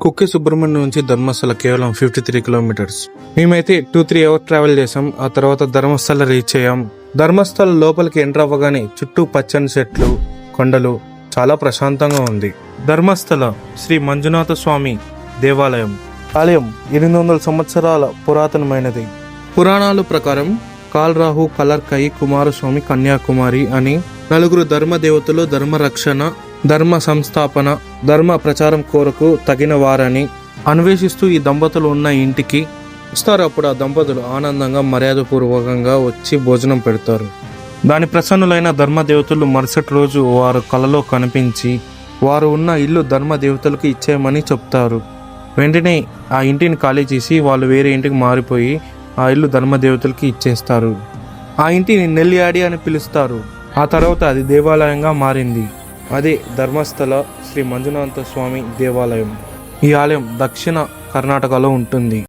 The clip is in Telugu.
కుక్కే సుబ్రహ్మణ్యం నుంచి ధర్మస్థల కేవలం 53 కిలోమీటర్స్. మేమైతే 2-3 అవర్స్ ట్రావెల్ చేసాం. ఆ తర్వాత ధర్మస్థల రీచ్ అయ్యాం. ధర్మస్థల లోపలికి ఎంటర్ అవ్వగానే చుట్టూ పచ్చని చెట్లు, కొండలు, చాలా ప్రశాంతంగా ఉంది. ధర్మస్థల శ్రీ మంజునాథ స్వామి దేవాలయం. ఆలయం 800 సంవత్సరాల పురాతనమైనది. పురాణాల ప్రకారం కాల్రాహు, కలర్కై, కుమారస్వామి, కన్యాకుమారి అని నలుగురు ధర్మ దేవతలు ధర్మ రక్షణ, ధర్మ సంస్థాపన, ధర్మ ప్రచారం కొరకు తగిన వారని అన్వేషిస్తూ ఈ దంపతులు ఉన్న ఇంటికి వస్తారు. అప్పుడు ఆ దంపతులు ఆనందంగా మర్యాదపూర్వకంగా వచ్చి భోజనం పెడతారు. దాని ప్రసన్నులైన ధర్మదేవతలు మరుసటి రోజు వారు కలలో కనిపించి వారు ఉన్న ఇల్లు ధర్మదేవతలకు ఇచ్చేయమని చెప్తారు. వెంటనే ఆ ఇంటిని ఖాళీ చేసి వాళ్ళు వేరే ఇంటికి మారిపోయి ఆ ఇల్లు ధర్మదేవతలకి ఇచ్చేస్తారు. ఆ ఇంటిని నెల్లియాడి అని పిలుస్తారు. ఆ తర్వాత అది దేవాలయంగా మారింది. అదే ధర్మస్థల శ్రీ మంజునాథ స్వామి దేవాలయం. ఈ ఆలయం దక్షిణ కర్ణాటకలో ఉంటుంది.